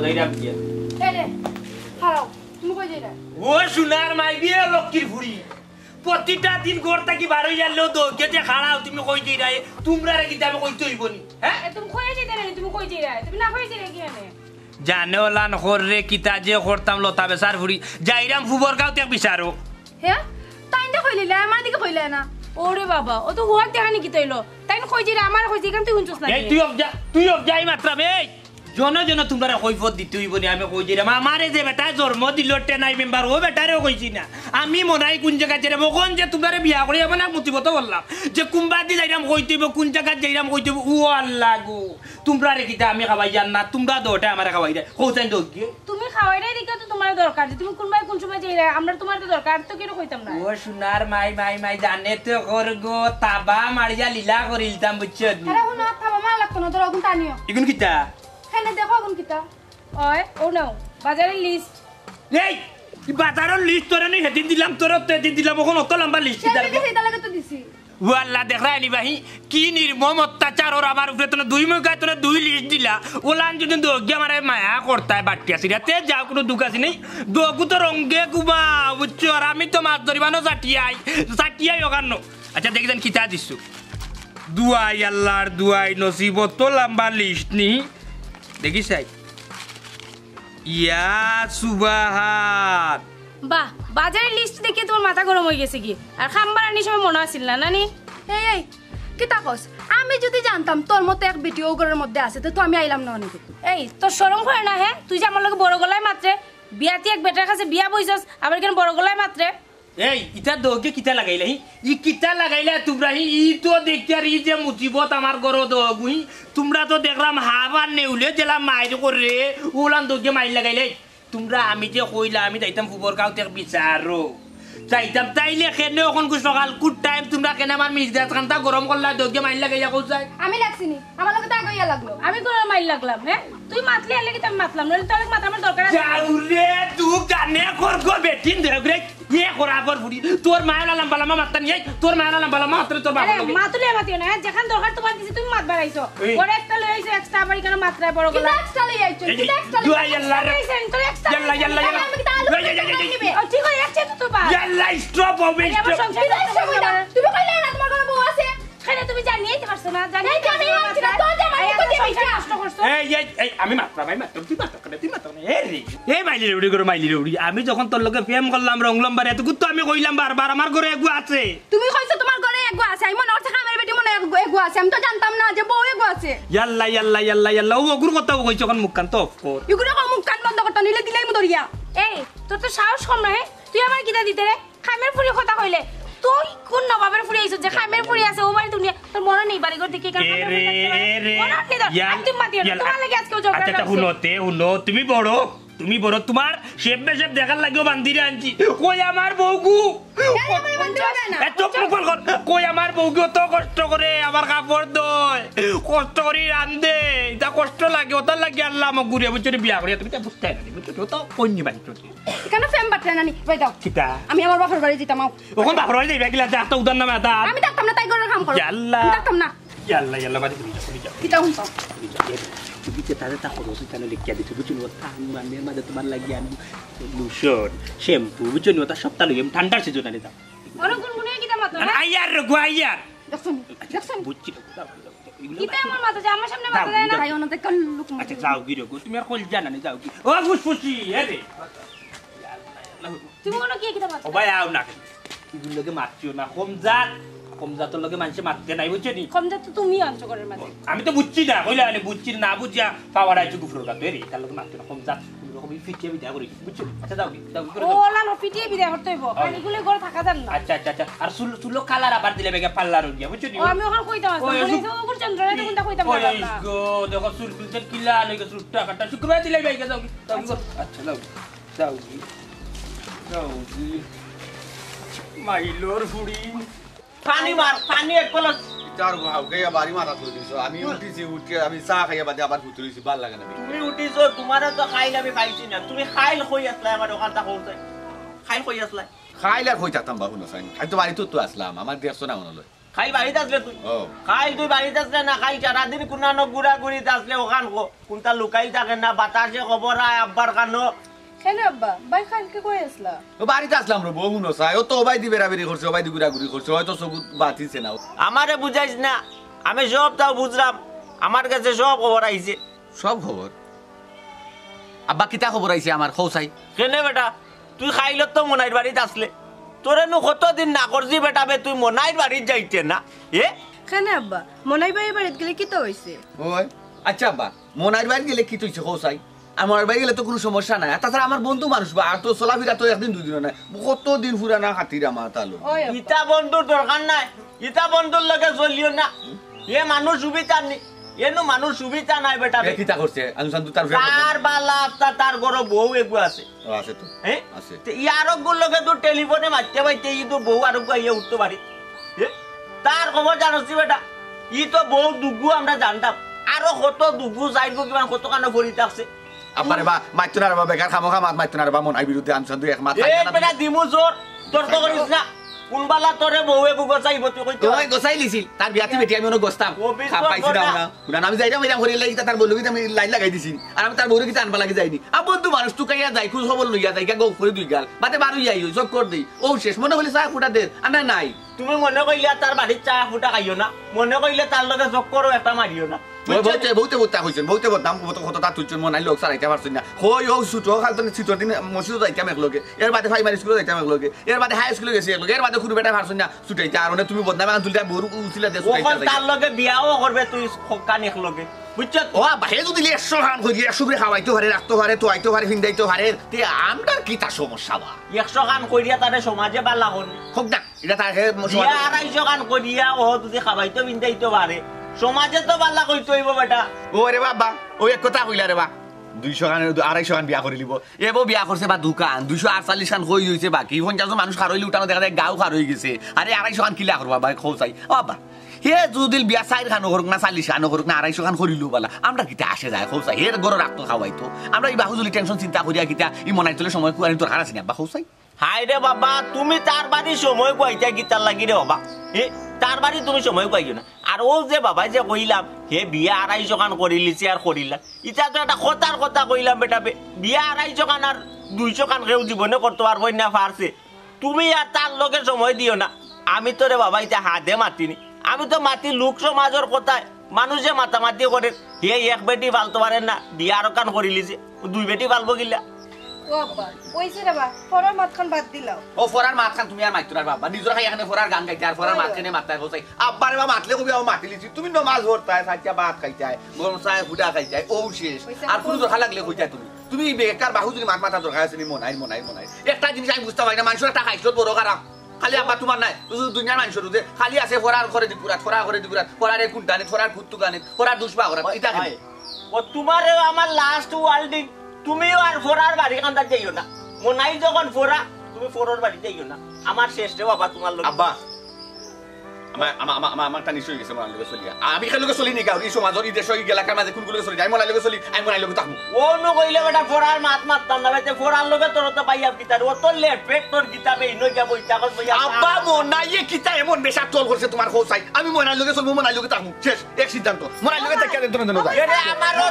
যাইরাম গিয়া এই রে হারাও তুমি কই যাইরা ও সোনার মাই বিয়ে লক্ষ্মীর ফুড়ি প্রতিটা দিন ঘর থাকি বার হয়ে যালেও তো গেতে খাড়াও তুমি কই যাইরা তোমরা রে কিন্তু আমি কইতে হইব নি হ্যাঁ তুমি কই যাইরা তুমি কই যাইরা তুমি না কই যাইরা কি আনে জানে ওলান খররে কিতা যে করতাম লতা বেসার ফুড়ি যাইরাম ফুবর গাঁওতে বিচারো হ্যাঁ তাই না কইলিলা আমার দিকে কইলা না ওরে বাবা ও তো হুয়ার দেখানি কি তইলো তাই কই যাইরা আমার কই যাই কাম তুই হুনছস না এই তুই অব যাই মাত্রা বে জন তোমরা কৈফত দিতে হইব নি আমি কই দিলাম আমারে যে বেটা জন্ম দিল টেনাই মেম্বার ও বেটারেও কইছি না আমি মনাই কোন জায়গা যাইরা মখন যে তোমরা বিয়া করে মানে মুতিবত বললাম যে কুম্বা দি যাইরাম কইতেইব কোন জায়গা যাইরাম কইতেইব ও আল্লাহ গো তোমরা রে কিটা আমি খাওয়াই জান না তোমরা দোটা আমারে খাওয়াই দে কইতাই দগি তুমি খাওয়াইরাই দিকে তো তোমার দরকার যে তুমি কোন ভাই কোন সময় যাইরা আমরা তোমার তো দরকার তো কেন কইতাম না ও সোনার মাই জানে তো করগো তাবা মারিয়া লীলা করিলতাম বুঝছো আরে হুনা থাবা মা লাগতো না তোর ওগুন টানিও ইগুন কিটা হ্যাঁ দেখো ওগুন কিটা ওই ও নাও বাজারের লিস্ট এই বাজারের লিস্ট তোরে নি হেদিন দিলাম তোর তেদিন দিলাম ওখন অত লম্বা লিস্ট দিদার সেটা লাগে তো দিছি ও আল্লাহ দেখরা নি ভাই কি নির্মম অত্যাচার ওর আমার উপরে তোনে দুই মুখ তোনে দুই লিস্ট দিলা ওলান যদি দগি আমারে মায়া করতায় বাটকি আসি রাতে যাও কোনো দুঃখ আছে নেই দগু তো রঙ্গে কুমা বুঝছো আর আমি তো মাছ ধরিবানো চাটিয়াই ওখানো আচ্ছা দেখি দেন কিতা দিছো দুয়াই আল্লাহর দুয়াই নসিবত তো লম্বা লিস্ট নি দেখি চাই ইয়া সুবাহান বাহ বাজারের লিস্ট দেখে তোমার মাথা গরম হয়ে গেছে কি আর খাম্বার আনি সময় মনে আসিল না নানি এই কি তাকস আমি যদি জানতাম তোর মতো এক ভিডিও ঘরের মধ্যে আছে তো আমি আইলাম না অনেক এই তোর শরম করে না হ্যাঁ তুই যে আমার লগে বড় গলায় মাত্রে বিয়াতে এক বেটার কাছে বিয়া বইছস আবার কেন বড় গলায় মাত্রে এই ইটা দোকে কিতা লাগাইলা ই কিতা লাগাইলা তোমরা ই তো দেখতে আর ই যে মুসিবত আমার গরো দগুই তোমরা তো দেখলাম হাবার নেউলে জেলা মাইর করে ওলান দোকে মাইর লাগাইলে তোমরা আমি যে কইলা আমি যাইতাম ফুবর গাঁওতে বিচারো যাইতাম তাইলে কেন এখন সকাল কুট টাইম তোমরা কেন আমার মির্জাত খানটা গরম করলা দোকে মাইর লাগাইয়া কইছাই আমি লাগছিনি আমার লগে তা কইয়া লাগলো আমি কোন মাইর লাগলাম হ্যাঁ তুই মাতলি আলে কি আমি মাতলাম নলে তোর মাথা আমার দরকার আছে যাউরে তুই জানে করগো বেটিন ধরে ये खराबर बुड़ी तोर मायला लंबालामा मातन ये तोर मायला लंबालामा मात्र तोर बाबा अरे मातुले मातियो ना जखान दरकार তোমার দিছি তুমি মাত বাড়াইছো ওরে একটা লই আইছো এক্সট্রা বাড়ি কেন মাত্রায় বড় গলা এক্সট্রা লই আইছো এক্সট্রা দুয়া ইয়াল্লা তো এক্সট্রা ইয়াল্লা ও ঠিক আছে একটা তো বা ইয়াল্লা স্টপ হবে তুমি কইলে না তোমার ঘরে বউ আছে খালি তুমি জানিয়েই পারছো না জানিয়েই তো তো জামাই কই দিবি নষ্ট করছো এই আমি মাত্রা ভাই মাত্রা তুই মাত্রা না এই মাইলি রেউড়ি করে মাইলি রেউড়ি আমি যখন তোর লগে প্রেম করলাম রংলম বারে এত তো আমি কইলাম বারবার আমার ঘরে এগু আছে তুমি কইছো তোমার ঘরে এগু আছে আমি মনে হচ্ছে আমার বেটি মনে এগু আছে আমি তো জানতাম না যে বউ এগু আছে ইয়াল্লা ও ওগুর কথা কইছ কোন মুখ কান তো কর ইগুরা কোন মুখ কান বন্ধ করতে নিলে দিলাই মু দরিয়া এই তোর তো সাহস কম না হে তুই আমার কিটা দিতে রে খামের ফুরি কথা কইলে তুই কোন নবাবের ফুরি আইছ যে খামের ফুরি আছে ও বাড়ি দুনিয়া তোর মনে নেই বাড়ি ঘর থেকে কাম করে তুমি মাতিও তোমার লাগি আজকে ঝগড়া আচ্ছা হুনো তুমি বড় তোমার শেপ বেশেপ দেখার লাগেও বান্দিরে আনছি কই আমার বউগু এত প্রকল কই আমার বউগু তো কষ্ট করে আমার কাপড় দয় কষ্ট করে রান্ধে এটা কষ্ট লাগে ওটার লাগে আল্লাহ আমাকে ঘুরিয়ে বুঝছো বিয়া করিয়া তুমি তো বুঝতে না বুঝছো তো কইনি বাড়ি কেন ফেম বাটরা নানি কই দাও কিটা আমি আমার বাপের বাড়ি যেতাম ওখান বাপের বাড়ি যাইবা গিলা যা তো উদার নামে আতা আমি থাকতাম না তাই করে কাম করো আল্লাহ থাকতাম না ইয়াল্লা বাড়ি যাও কিটা হুনছো তুমি যে তাদের তা খরচ তাহলে লিখিয়া দিছো বুঝছো তান মানে মাঝে তোমার লাগি আমি লোশন শ্যাম্পু বুঝছো নি ওটা সপ্তাহ লই আমি ঠান্ডার সিজন আনি দাও ওরে গুনগুনে কিটা মাতো না আইয়ার গো আইয়ার দেখছনি বুঝছি কিটা আমার মাথা যে আমার সামনে মাথা দেয় না ভাই ওনাতে কাল লুক আচ্ছা যাও গিরো গো তুমি আর কল জানা নি যাও কি ও ফুসফুসি রে তুমি কোন কি কিটা মাতো ও ভাই আও না এগুলো লগে মারছিও না কম জাতর লগে মানুষ মারতে নাই বুঝছো নি কম জাত তো তুমি আনছো করে মাঝে আমি তো বুঝছি না কইলা মানে বুঝছি না বুঝিয়া পাওয়ার আইছো গুফরর কাছে রে তার লগে মারতে না কম জাত রকম ফিটিয়ে বিদা করি বুঝছো আচ্ছা যাও কি ও লানো ফিটিয়ে বিদা করতে হইব কানিগুলো ঘর থাকা দেন না আচ্ছা আর সুলো কালার আবার দিলে বেগে পাল্লার গিয়া বুঝছো নি ও আমি ওখানে কইতাম আছে ওগুর চন্দ্রনে তো কোনটা কইতাম না ওই গো দেখো সুল ফিলটার কিলা লইগে সুটটা কাটা শুক্রবার দিলে বেগে যাও কি আচ্ছা যাও কি মাইলোর ফুড়ি পানি এক কলস চার ভাও গায়া বাড়ি মারা তো দিছো আমি উঠি আমি চা খাইয়া বাদে আবার ভুতুরিছি ভাল লাগে না তুমি উঠিছো তোমারে তো খাইল আমি পাইছি না তুমি খাইল কই আসলা আমার দোকানটা কইছে খাইল কই আসলা খাইলে কই থাকতাম বাবু না সাইন আমি তো বাড়ি তো আসলাম আমার দেখছো না মনে লয় খাইল বাড়িতে আসলে তুই খাইল তুই বাড়িতে আসলে না খাইল সারাদিন কোনানো গুড়া গুড়িতে আসলে ওখান কোনটা লুকাই থাকে না বাতাসে খবর আয় আব্বার কানো কেন আব্বা ভাই খানকে কই আসলা বাড়িতে আসলাম রে বহু নসাই ও তো ওবাই দি বেরাবেরি করছে ওবাই দি গুড়া গুড়ি করছে হয়তো সবুত বাতিছে না আমারে বুঝাইস না আমি সব তাও বুঝলাম আমার কাছে সব খবর আইছে সব খবর আব্বা কিতা খবর আইছে আমার খৌসাই কেনে বেটা তুই খাইলত তো মনাইর বাড়িতে আসলে তোরে নু কতদিন না করছি বেটা বে তুই মনাইর বাড়িতে যাইতে না কেন আব্বা মনাই ভাই বাড়িতে গেলে কি তো হইছে ওই আচ্ছা আব্বা মনাইর বাড়ি গেলে কি তুইছে খৌসাই আমার বাড়ি গেলে তো কোনো সমস্যা নাই তাছাড়া আমার বন্ধু মানুষ বা আর তো চলাফেরা তো একদিন দুদিন নাই কতদিন পুরানা খাতির আমার তালো ইটা বন্ধুর দরকার নাই ইটা বন্ধুর লগে চলিও না এ মানুষ সুবিধা নেই এনো মানুষ সুবিধা নাই বেটা কিতা করছে আনুসান্তু তার তার বালা তার ঘরে বউ এগু আছে আছে তো আছে ইয়ার গুর লগে তো টেলিফোনে মারতে পাইতে ই তো বউ আর গিয়ে উঠতে পারি তার খবর জানোছি বেটা ই তো বউ দুগু আমরা জানতাম আরো কত দুগু যাইব কিমান কত কানে ভরিতে আছে আপারে বা মাইতনার বা বেকার খামোখা মাত মাইতনার বা মন আই বিরুদ্ধে আনসান্তু এক মাত এই বেটা দিমু জোর তোর তো করিস না কোনবালা তোরে বউয়ে বুগছাইব তুই কইতে ওই গোসাই লিছিল তার বিয়াতি বেটি আমি ওনো গোস্তাম খাপ পাইছি না না আমি যাইরাম এরাম করি লাগি তার বলবি আমি লাইন লাগাই দিছি আর আমি তার বউরে কি আনবা লাগি যাইনি আ বন্ধু মানুষ তুই কাইয়া যাই খুব খবর লইয়া যাই গো করে দুই গাল বাতে বারুই যাই সব কর দেই ও শেষ মনে হইলে চা ফুটা দে আনা নাই তুমি মনে কইলে তার বাড়ির চা ফুটা খাইও না মনে কইলে তার লগে চক্করও একটা মারিও না বহুতে বত্তা হইছেন বহুতে বদাম কত কত তা তুইছেন মনাই লোক সারাইতে পারছেন না হই ও সুটো খাল তো সিটোর দিন মসজিদ যাইতাম একলগে এর বাদে প্রাইমারি স্কুলে যাইতাম একলগে এর বাদে হাই স্কুলে গেছি একলগে এর বাদে খুব বেটা পারছেন না ছুটাইতে আর তুমি বদনাম আন তুলটা বড় উছিলা দে ছুটাইতে তার লগে বিয়াও করবে তুই খকান একলগে বুঝছ ও বাহে যদি 100 খান কই 100 করে খাওয়াইতে পারে রাখতে পারে তো আইতে পারে ফিন্দাইতে পারে তে আমদার কি তা সমস্যা বা 100 খান কইরিয়া তারে সমাজে বালা হন হোক না এটা তার বিয়া 250 খান কইরিয়া ও যদি খাওয়াইতে ফিন্দাইতে পারে সমাজে তো বালা কইতে হইব বেটা ওরে বাবা ওই এক কথা কইলা রে বা 200 খান 250 খান বিয়া করে লিব এবো বিয়া করছে বা দোকান 248 খান কই হইছে বাকি 50 মানুষ খার হইলে উঠানো দেখা যায় গাও খার হই গেছে আরে 250 খান কিলা করবা ভাই খোসাই ও বাবা হে যদি বিয়া 4 খান করুক না 40 খান করুক না 250 খান করিলু বালা আমরা কিটা আসে যায় খোসাই এর গরো রাখতো খাওয়াইতো আমরা এই বাহুজুলি টেনশন চিন্তা করিয়া কিটা ই মনাই তোলে সময় কুয়ানি তোর হারাছি না বা খোসাই হাই রে বাবা তুমি তার বাড়ি সময় কইতা গিতার লাগি রে বাবা তার বাড়ি তুমি সময় কইও না আর ও যে বাবা যে কইলাম হে বিয়া 250 খান করিলিছে আর করিলা ইটা তো একটা কথার কথা কইলাম বেটা বিয়া 250 খান আর 200 খান কেউ জীবনে করতে পারবো না পারছে তুমি আর তার লগে সময় দিও না আমি তো রে বাবা ইটা হাতে মাতিনি আমি তো মাতি লোক সমাজের কথায় মানুষ যে মাতামাতি করে হে এক বেটি পালতে পারেন না বিয়া আর কান করিলিছে 2 বেটি পালবো গিলা ও আব্বা ওইছে রে বা ফরার মাতখান বাদ দিলাও ও ফরার মাতখান তুমি আর মাইতুরার বাবা নিজর খাই এখানে ফরার গান গাইতে আর ফরার মাতখানে মাতায় হোসাই আব্বারে বা মাতলে কবি আও মাতিলিছি তুমি নমাজ পড়তায় সাচ্চা ভাত খাইতায় গরম চা ফুটা খাইতায় ও শেষ আর কোন দরকার লাগলে কইতায় তুমি বেকার বাহু যদি মাত মাথা দরকার আছে নি মনাই একটা জিনিস আমি বুঝতে পারি না মানুষের টাকা খাইছত বড় খারাপ খালি আব্বা তোমার নাই দুনিয়ার মানুষের যে খালি আছে ফরার করে দিকুরাত ফরারে কুনটানে ফরার কুত্তু গানে ফরার দুশবা করা এটা খাই ও তোমারে আমার লাস্ট ওয়ার্ল্ডিং তুমিও আর ফোরার বাড়ি কান্দা যাইও না মনাই যখন ফোরা তুমি ফোরার বাড়ি যাইও না আমার শেষ রে বাবা তোমার লোক আব্বা আমার তা নিশ্চয়ই গেছে মনাই লোকে চলিয়া আমি খেলে লোকে চলি নি গাও এই সমাজের এই দেশ এই এলাকার মাঝে কোন গুলো চলি আমি মনাই লোকে চলি আমি মনাই লোকে থাকবো ও নো কইলে বেটা ফোরার মাত মারতাম না বেতে ফোরার লোকে তোর তো পাইয়া কিতার ও তো লেট পেট তোর কিতাবে ইনই কা বইতা কস বইয়া আব্বা মনাইয়ে কিতা এমন বেশা টল করছে তোমার হোসাই আমি মনাই লোকে চলবো মনাই লোকে থাকবো শেষ এক সিদ্ধান্ত মনাই লোকে থেকে দেন দেন যায় এরে আমারও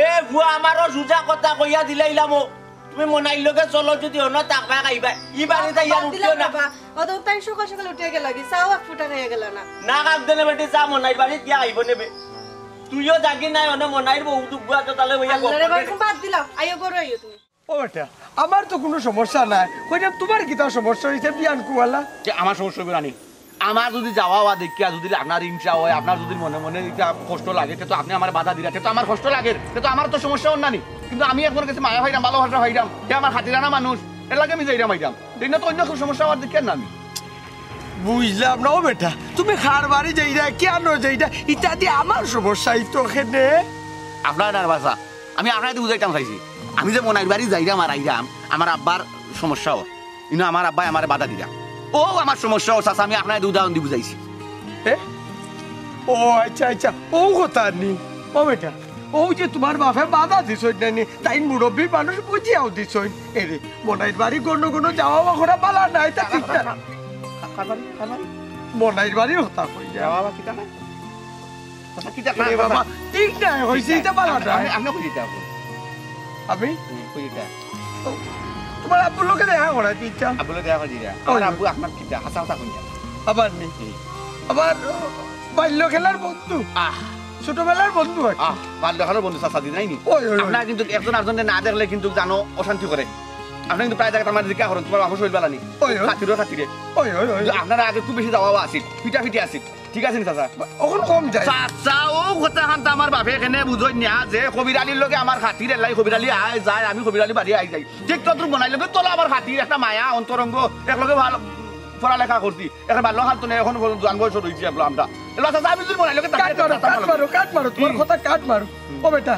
এ বুয়া আমারও সুজা কথা কইয়া দিলাইলাম তুমি মনাই লোকে চলো যদি অন্য তাকবা খাইবা ই বাড়িতে ইয়ার উঠিও না ও তো তাই সকাল সকাল উঠে গেল কি চাও এক ফুটা খাইয়া গেল না না কাক দেনে বেটি যা মনাই বাড়ি গিয়া আইব নেবে তুইও জাগি নাই অনে মনাইর বহু দুগুয়া তো তালে হইয়া গপ বাদ দিলাও আইও করো আইও তুমি ও বেটা আমার তো কোনো সমস্যা নাই কইলাম তোমার কি তার সমস্যা হইছে বিয়ান কুয়ালা যে আমার সমস্যা হবে রানী আমার যদি যাওয়া হওয়া দেখিয়া যদি আপনার হিংসা হয় আপনার যদি মনে মনে কষ্ট লাগে তো আপনি আমার বাধা দিলা তো আমার কষ্ট লাগে তো আমার তো সমস্যা অন্যানি কিন্তু আমি এখন কাছে মায়া ভাইরাম ভালোবাসা ভাইরাম যে আমার হাতিরানা মানুষ এর লাগে আমি যাইরাম ভাইরাম দিন তো অন্য সমস্যা আমার দেখিয়া না আমি বুঝলাম না ও বেটা তুমি খার বাড়ি যাইরা কেন যাইরা ইত্যাদি আমার সমস্যা তো এখানে আপনার না বাসা আমি আপনাকে বুঝাইতাম চাইছি আমি যে মনাইর বাড়ি যাইরাম আর আইরাম আমার আব্বার সমস্যা হয় কিন্তু আমার আব্বাই আমার বাধা দিলাম ও আমার সমস্যা ও চাচা আমি আপনাকে উদাহরণ দিয়ে বুঝাইছি ও আচ্ছা আচ্ছা ও কথা নি ও বেটা ও যে তোমার বাপে বাধা দিছই নানি তাই মুরব্বী মানুষ বুঝিয়াও দিছই এরে মনাইর বাড়ি কোনো কোনো যাওয়া করা বালা নাই তা ঠিক না মনাইর বাড়ির কথা কই যা বাবা কিতা না চাচা কিতা আরে বাবা ঠিক না হইছে এটা পালা আপনি কই দিতে আপনি আমি কই দিতে তোমার আব্বুর লোকে দেখা করা ইচ্ছা আব্বুলে দেখা কই দিরা আমার আব্বু আপনার কিতা হাসা হাসা কই আবার নি আবার বাল্য খেলার বন্ধু ছোটবেলার বন্ধু হয় বাল্য খেলার বন্ধু চাচা দিদি নাইনি ওই ওই আপনার কিন্তু একজন আরেকজনের না দেখলে কিন্তু জানো অশান্তি করে আপনি কিন্তু প্রায় জায়গায় আমার দিকে করেন তোমার বাবা শরীর বেলানি খাতিরে ওই ওই ওই আপনারা আগে খুব বেশি যাওয়া আসিল পিটা আসিল ঠিক আছে নি চাচা ওখানে কম যায় চাচা ও কথা খান্তা আমার বাপে এখানে বুঝই না যে কবির আলীর লগে আমার খাতির এলাই কবির আলী আয় যায় আমি কবির আলী বাড়ি আই যাই ঠিক তত বনাই লগে তোলা আমার খাতির একটা মায়া অন্তরঙ্গ একলগে ভালো পড়ালেখা করছি এখন ভালো হাল তো নেই এখন জান বয়স রয়েছি আমরা এলা চাচা আমি যদি বনাই লগে কাট মারো তোমার কথা কাট মারো ও বেটা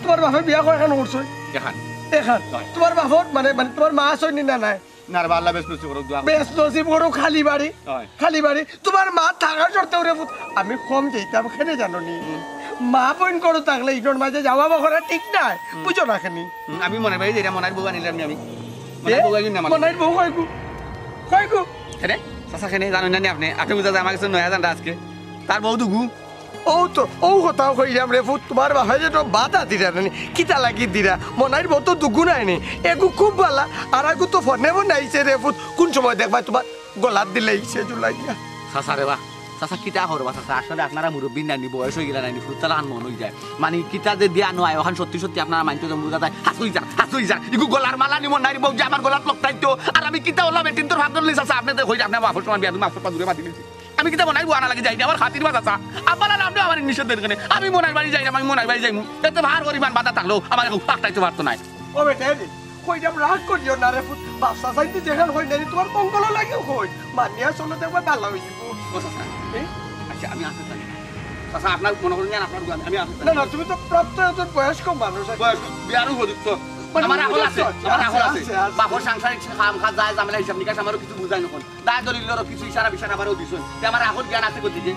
তোমার বাপে বিয়া করে এখন উঠছো এখান এখন তোমার বাপর মানে তোমার মা আসই না নাই না রে আল্লাহ বেশ নসিব করুক দোয়া বেশ নসিব করো খালি বাড়ি তোমার মা থাকার শর্তে ওরে আমি কম যেতাম খেলে জানো নি মা বোন করো থাকলে ইটোর মাঝে যাওয়া করা ঠিক নাই বুঝো না খানি আমি মনে পাই যেটা মনের বউ আনিলাম আমি মনের বউ কয়কু রে চাচা খেনে জানেন না আপনি বুঝা যায় আমার কাছে নয়া জানটা আজকে তার বউ দুগু ও কথাও কইরাম রে ফুট তোমার বাপে যে বাধা দিরা নি কিতা লাগি দিরা মনাইর বউ তো দুগু নাই নি এগু খুব ভালা আর আগু তো ফনে বনাইছে রে ফুট কোন সময় দেখবা তোমার গলাত দিলে সে জুলাইয়া চাচা রে বা চাচা কিতা করবা চাচা আসলে আপনারা মুরব্বী নানি বয়স হয়ে গেলে নানি ফুটতালা আন মন হয়ে যায় মানে কিতা যে দিয়া নয় ওখান সত্যি আপনারা মানতে তো বুঝা যায় হাসুই যা ইগু গলার মালা নিমন নারী বউ যে আমার গলাত লকটাইতো আর আমি কিতা হলাম এটিন তোর ভাগ করলি চাচা আপনি তো হই আপনার বাপর সময় বিয়া তুমি মাফর পা দূরে মাতি নিছি আমি কিতা মনাই বুয়া না লাগে যাই আমার খাতির বাদ চাচা আপনারা নামটা আমার নিষেধের কারণে আমি মনাই বাড়ি যাই না আমি মনাই বাড়ি যাইমু এতে ভার পরিমাণ বাধা থাকলো আমার পাকটাইতে পারতো না ও বেটা কইরাম রাগ করিও না রে ফুট বাসা চাইতে যেখান হই নাই তোমার মঙ্গল লাগেও কই মানিয়া চলো দেখবা ভালো হই যাব ও চাচা আচ্ছা আমি আসতে চাই চাচা আপনার মনে করেন আপনার আমি আসতে না না তুমি তো প্রাপ্ত একজন বয়স্ক মানুষ বয়স বিয়ারও উপযুক্ত আমার আকল আছে বাপর সাংসারিক কাম কাজ যায় জামেলা হিসাব নিকাশ আমারও কিছু বুঝাই নকল দায় দলিলেরও কিছু ইশারা বিশারা আমারও দিছুন আমার আকল জ্ঞান আছে কই দিছে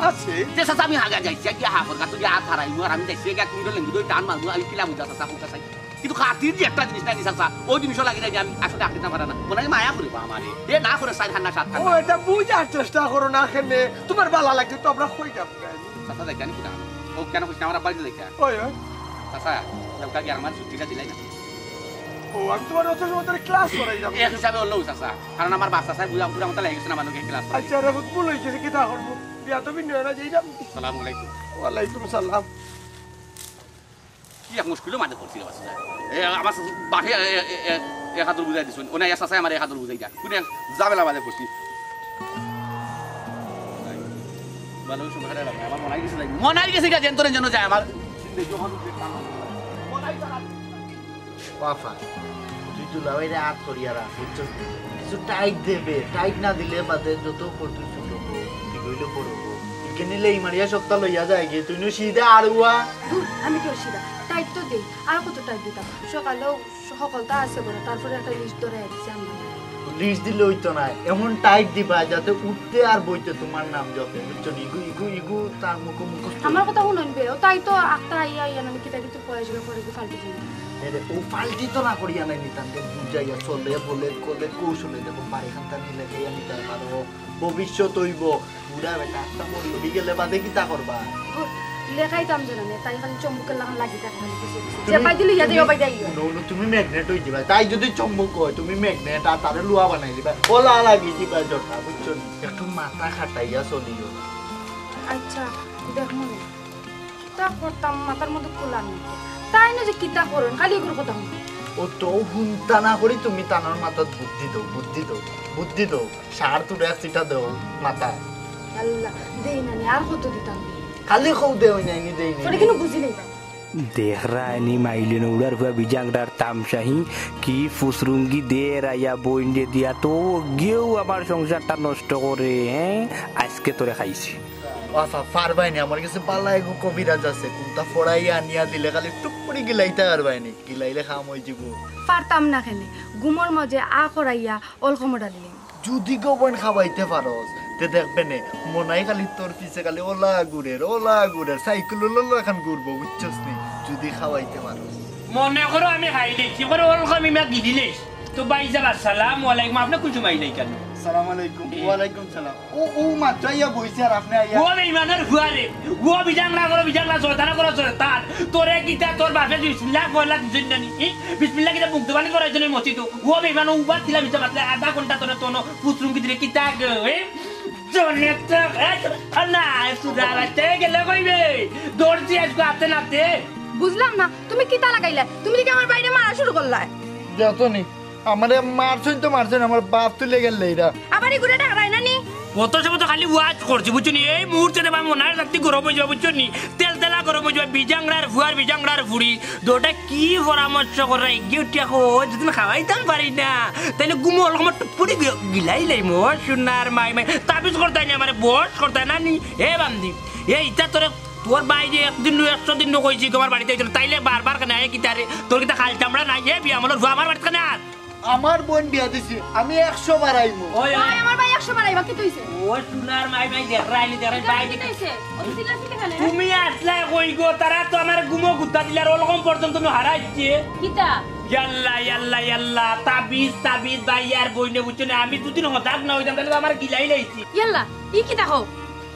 আছে যে চাচা আমি হাগা যাইছি কি হাফর কাছে গিয়ে হাত হারাইমু আর আমি যাইছি গিয়ে তুমি লেঙ্গি দই টান মারমু আমি কিলা বুঝা চাচা কোথা চাই কিন্তু খাতির যে একটা জিনিস নাই চাচা ওই জিনিসও লাগি যায় আমি আসলে আঁকতে না পারা না মনে হয় মায়া করিবা আমারে এ না করে সাইড হান্না সাত ও এটা বুঝার চেষ্টা করো না কেনে তোমার ভালো লাগে তো আমরা কইতাম চাচা যাই জানি কিনা ও কেন কইছ আমার বাড়ি যাইকা ওই ওই চাচা লউকা কি আমার ছুটিটা দিলাই না ও আমি তোমার অত সময় ধরে ক্লাস করাই যাব এক হিসাবে হলো চাচা কারণ আমার বাচ্চা চাই বুঝা পুরা মতো লেগে গেছে না মানুষকে ক্লাস করাই আচ্ছা রে ভূল হই গেছে কি তা করব বিয়া তো বিন না যাইরাম আসসালামু আলাইকুম ওয়ালাইকুম সালাম কি এক মুশকিল মাঝে পড়ছিল বাচ্চা এ আমার বাহে এক হাত বুঝাই দিছুন ওনা এসা চাই আমার এক হাত বুঝাই যা কোনে যাবেলা মাঝে পড়ছি ভালো সময় লাগে আমার মনাই গেছে গা জেন্তরের জন্য যায় আমার বাফা তুই তো লাভাইরে হাত করিয়া রাখ বুঝছো কিছু টাইট দেবে টাইট না দিলে বাদে যত করতে ছোট কি কইল পড়বো এখানে লেই মারিয়া সপ্তাহ লইয়া যায় গে তুই সিধা আড়ুয়া আমি কেউ সিধা টাইট তো দেই আর কত টাইট দিতাম সকালেও সকলটা আছে বলে তারপরে একটা লিস্ট ধরে দিছি আমরা লিস্ট দিলে হইতো না এমন টাইট দিবা যাতে উঠতে আর বইতে তোমার নাম জপে বুঝছো ইগু ইগু ইগু তার মুখ আমার কথা শুনুন বেও তাই তো আক্তা আইয়া আইয়া আমি কিতা কিছু পয়সা করে ফালতু দিই ও পাল্টি তো না করিয়া নাই নিতানকে বুঝাইয়া চলে বলে কলে কৌশলে দেখো বাড়ি খান্তা নিলে খাইয়া নিতে পারো ভবিষ্যৎ হইব বুড়া বেটা একটা মরি গেলে বাদে কি তা করবা লেখাইতাম জানা না তাই খালি চম্বুকের লাগা লাগি থাকে খালি কিছু যে পাই দিলি ইয়াতে পাই যাই নো তুমি ম্যাগনেট হই দিবা তাই যদি চম্বুক হয় তুমি ম্যাগনেট আর তারে লুয়া বানাই দিবা ওলা লাগি দিবা জটা বুঝছো একটু মাথা খাটাইয়া চলিও আচ্ছা দেখ মনে তা করতাম মাথার মধ্যে খোলা নেই তাই না যে কিতা করুন খালি এগুলো কথা ও তো হুনতা না করি তুমি তানার মাথাত বুদ্ধি দাও সার তুলে সিটা দাও মাথায় আল্লাহ দেই না আর কত দিতাম খালি খৌ দেও নাই নি দেই তোরে কেন বুঝি নাই देख रहा है नहीं माइलिन उड़र हुआ बिजांगडार तामशाही की फुसरुंगी दे राया बोइंडे दिया तो गेउ আমার সংসারটা নষ্ট করে আজকে তোরে খাইছি বাফা পারবাইনি আমার কাছে পালা এগো কবিরাজ আছে কোনটা ফড়াইয়া আনিয়া দিলে খালি টুকপুরি গিলাইতে পারবাইনি গিলাইলে খাম হই যাব পারতাম না খেলে গুমর মাঝে আ করাইয়া অলকমডা দিলেন যদি গোবন খাওয়াইতে পারোস তে দেখবে নে মনাই খালি তোর পিছে খালি ওলা গুড়ের সাইকেল ললো এখন ঘুরবো বুঝছস নি যদি খাওয়াইতে পারোস মনে করো আমি খাইলি কি করে অলকমি মা দিদিলে তো ভাই সাহেব আসসালামু আলাইকুম আপনি কোন সময় আইলেন কেন আসসালামু আলাইকুম ওয়ালাইকুম সালাম ও মাত্র আইয়া বইছে আর আপনি আইয়া ও বেঈমানের ফুয়ারে ও বিজাংলা শয়তানা করো শয়তান তোরে কিতা তোর বাপে বিসমিল্লাহ কইলা দিছেন নানি বিসমিল্লাহ কিতা মুখ দবানি করার জন্য মসজিদ ও বেঈমান উবার দিলা বিচা বাতলে আধা ঘন্টা তোরে তোনো পুত্রুম কিদিরে কিতা গে জনেত আল্লাহ সুদাবাতে গেলে কইবে দর্জি আজকে আতে নাতে বুঝলাম না তুমি কিতা লাগাইলা তুমি কি আমার বাইরে মারা শুরু করলা যতনি আমারে মারছেন আমার বাপ তুলে গেল এরা আবার এই গুড়া টাকরাই না নি কত সময় তো খালি ওয়াজ করছি বুঝছো নি এই মুহূর্তে বা মনার রাত্রি গরম হয়ে যাবে বুঝছো নি তেলা গরম হয়ে যাবে বিজাংরার ফুড়ি দুটা কি পরামর্শ করে গিয়ে যদি খাওয়াইতাম পারি না তাইলে গুমো আমার টুপুরি গিলাই মোর সোনার মাই তাবিজ করতে না মানে বস করতে না নি এ বান্দি এই ইটা তোরে তোর বাইরে একদিন 100 দিন কইছি তোমার বাড়িতে তাইলে বারবার কেন কিতারে তোর কিতা খাল চামড়া নাই এ বিয়া আমার আমার বাড়িতে কেন আমার বোন বিয়া দিছি আমি 100 বার আইমু ওই আমার ভাই 100 বার আইবা কি তুইছে ও সোনার মাই দেখাইলি ভাই কি তুইছে ও দিলা কি দেখানে তুমি আসলে কই গো তারা তো আমার গুমো গুত্তা দিলার ওরকম পর্যন্ত তুমি হারাইছে কিতা ইয়াল্লা তাবিজ ভাইয়ার বইনে বুঝছো না আমি দুদিন হঠাৎ না হইতাম তাহলে আমার গিলাই লাইছি ইয়াল্লা ই কিতা হও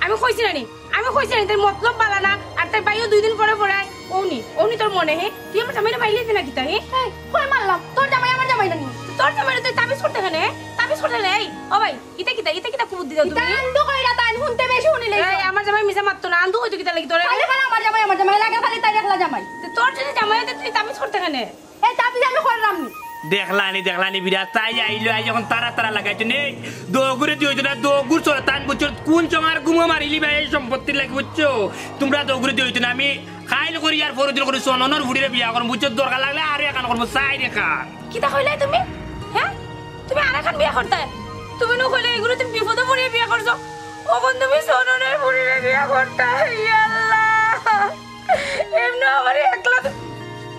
আমি কইছি না তাই মতলব বালা না আর তাই বাইও 2 দিন পরে পরে ওনি তোর মনে হে তুই আমার জামাইরে বাইলেছিস না কিতা হে কই মারলাম তোর জামাই আমার জামাই না তোর জামাই তুই তাবিজ করতে কেনে এই ও ভাই ইতা কিতা খুব বুদ্ধি দাও তুমি আন্দু কইরা তাই হুনতে বেশি শুনিলে এই আমার জামাই মিছা মারতো না আন্দু হইতো কিতা লাগি তোরে খালি আমার জামাই লাগে খালি তাই দেখলা জামাই তোর যদি জামাই তুই তাবিজ করতে কেনে এই তাবিজ আমি করলাম দেখলানি বিরাট তাই আইলো আই যখন তারা লাগাইছো নে দোগুরে দিইছো না দোগুর শয়তান বুঝছো কোন চমার গুমো মারিলি ভাই সম্পত্তি লাগি বুঝছো তোমরা দোগুরে দিইছো না আমি খাইল করি আর ফরদিল করি সোননর ফুড়িরে বিয়া করব বুঝছো দরকার লাগলে আর একান করব সাই রেখা কিটা কইলাই তুমি হ্যাঁ তুমি আর একান বিয়া করতে তুমি নো কইলে এগুলো তুমি বিপদে পড়ে বিয়া করছো ও কোন তুমি সোননের ফুড়িরে বিয়া করতে আল্লাহ এমন আমার একলা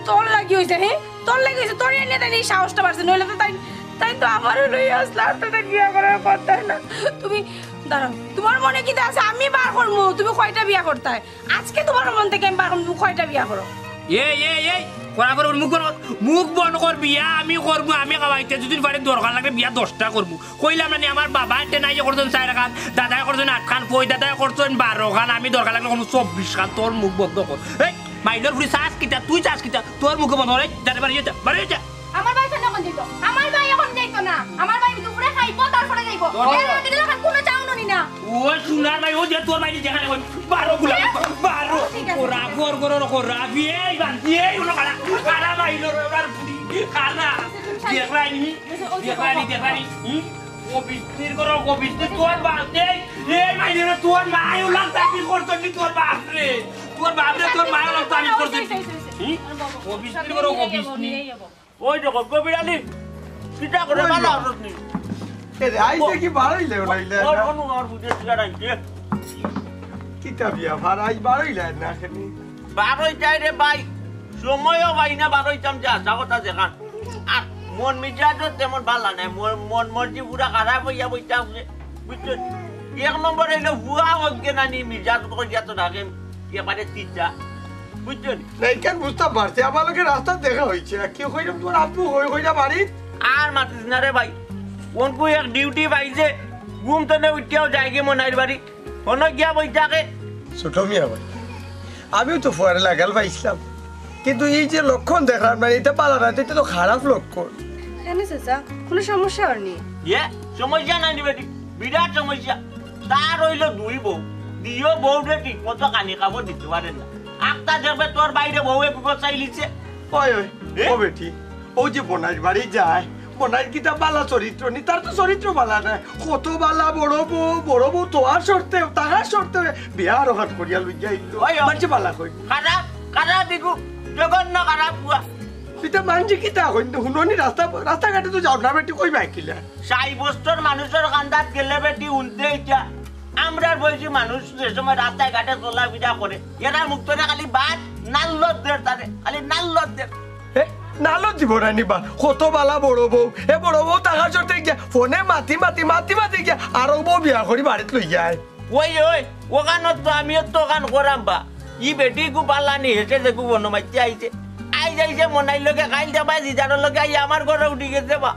তোর লাগি হইছে হে তোর লাগি হইছে তোর এনে তাই সাহসটা বাড়ছে নইলে তো তাই তো আমারও লই আসলা তো তাই বিয়া করার কথা না তুমি দাঁড়াও তোমার মনে কি আছে আমি বার করব তুমি কয়টা বিয়া করতে আজকে তোমার মন থেকে আমি বার করব কয়টা বিয়া করো এই কোনা করে মুখ বন্ধ কর বিয়া আমি করব আমি খাওয়াইতে যদি বাড়ি দরকার লাগে বিয়া 10টা করব কইলাম না আমার বাবা এতে নাই করছেন 4 খান দাদা করছেন 8 খান পই দাদা করছেন 12 খান আমি দরকার লাগলে কোনো 24 খান তোর মুখ বন্ধ কর এই মাইলর ফুরি সাস কিটা তুই চাস কিটা তোর মুখ বন্ধ করে দাদা বাড়ি যা আমার ভাই কেন দিত আমার ভাই এখন যাইতো না আমার ভাই দুপুরে খাইবো তারপরে যাইবো এর আগে দিলে কোনো চাউনো নি না ও সোনার ভাই ও যে তোর ভাই যেখানে 12 গুলা 12 ওরা গোর বিয়ে বান্তি এই উনো খালা মাইলর আর ফুরি খানা দেখলানি ও বিস্তির তোর বাপ এই মাইলর তোর মাই উলাম তাবি করছনি তোর বাপ রে তোর মাই উলাম তাবি করছনি ও বিস্তির ওই দেখো কবিরানি কিটা করে ভালো হচ্ছে এ আইছে কি বাড়াইলে ওনাইলে ওর আর বুঝে লাগাইছে কিটা বিয়া ভাড়াই বাড়াইলে না খালি বারোই চাই রে ভাই সময়ও ভাই না বারোই চাম যা কথা দেখান আর মন মিজাজও তেমন ভালো নাই মন মর্জি পুরা খারাপ হইয়া বইটা বুঝছেন 1 নম্বর হইলো ভুয়া হচ্ছে না নি মিজাজ করিয়া তো রাখে এবারে তিনটা বুঝছেন নাই কেন বুঝতে পারছি আমার লোকের রাস্তা দেখা হয়েছে কেউ কইলাম তোমার আপু হইনা বাড়ি আর মাতিস না রে ভাই কোনকু এক ডিউটি পাইছে ঘুম তো নে উঠিয়াও যায় গে মনাইর বাড়ি কোনো গিয়া বইটাকে ছোট মিয়া ভাই আমিও তো ফোয়ারে লাগাল পাইছিলাম কিন্তু এই যে লক্ষণ দেখলাম না এটা পালা না এটা তো খারাপ লক্ষণ কেন চাচা কোনো সমস্যা হয়নি সমস্যা নাই বেটি বিরাট সমস্যা তার হইলো 2 বউ দিও বউ রে ঠিক মতো কানি কাপড় দিতে পারে না একটা দেখবে তোর বাইরে বউ এক গোছাই লিছে ওই ও বেটি ও যে বোনার বাড়ি যায় বোনার কিতা বালা চরিত্র নি তার তো চরিত্র বালা না কত বালা বড় বউ তো আর শর্তে তাহার শর্তে বিয়ার হাত করিয়া লই যাই তো মানছে বালা কই খারাপ দিকু জঘন্য খারাপ বুয়া পিতা মানছে কিতা কই হুননি রাস্তাঘাটে তো যাও না বেটি কই বাইকিলা 60 বছর মানুষের কান্দাত গেলে বেটি উনতে ইচ্ছা আমরার বয়সী মানুষ যে সময় রাস্তায় ঘাটে চলাফেরা করে এরা মুক্তরে খালি বাদ নাল্লত দের তারে খালি নাল্লত দের নালো দিব রানিবা কত বালা বড় বউ এ বড় বউ টাকা চড়তে গিয়া ফোনে মাতি গিয়া আরো বউ বিয়া করি বাড়িত লই যায় ওই ওখানত তো আমিও তো ওখান করাম বা ই বেটি গু পাল্লানি হেসে দেখু বনমাইতে আইছে আই যাইছে মনাই লগে খাইল যাবা জিজার লগে আই আমার ঘরে উঠি গেছে বা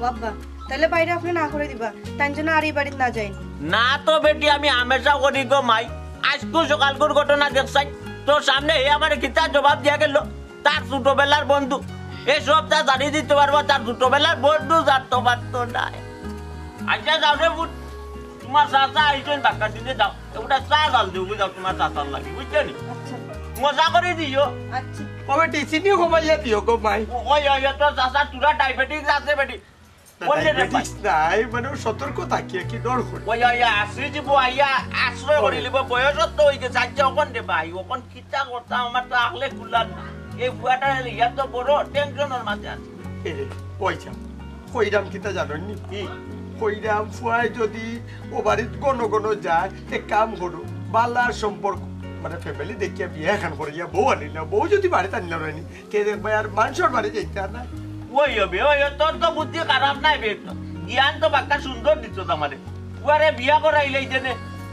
বাবা তাহলে বাইরে আপনি না করে দিবা তাই জন্য আর এই বাড়িতে না যাই না তো বেটি আমি হামেশা করি গো মাই আজকে সকালকুর ঘটনা দেখছাই তোর সামনে হে আমার কিতা জবাব দিয়া গেল তার ছোটবেলার বন্ধু এসব তা জানিয়ে দিতে পারবো তার ছোটবেলার বন্ধু জানতে পারতো না আচ্ছা যাও রে বুট তোমার চাচা আইসেন ধাক্কা দিতে যাও ওটা চা ডাল দেবো বুঝাও তোমার চাচার লাগে বুঝছো নি মজা করে দিও আচ্ছা ও বেটি চিনি কমাইয়া দিও গো মাই ওই ওই তোর চাচা তুরা ডায়াবেটিস আছে বেটি নাই মানে সতর্ক থাকিয়া কি ডর করি ওই ওই আসি যাব আইয়া আশ্রয় করে লিব বয়সত তো হই গেছে আচ্ছা ওখান দে ভাই ওখান কিতা করতা আমার তো আগলে খুলার না এই বুয়াটা ইয়া তো বড় টেনশনের মাঝে আছে পয়সা কইরাম কিতা জানেন কি কইরাম ফুয়াই যদি ও বাড়িতে কোনো কোনো যায় এক কাম করো বালার সম্পর্ক মানে ফ্যামিলি দেখিয়া বিয়ে এখন করিয়া বউ আনিলাম বউ যদি বাড়িতে আনিলাম রানি কে দেখবে আর মানুষের বাড়ি যাইতে আর না ওই হবে ওই তোর তো বুদ্ধি খারাপ নাই বে জ্ঞান তো বাক্কা সুন্দর দিচ্ছ তোমারে বুয়ারে বিয়া করাইলেই জেনে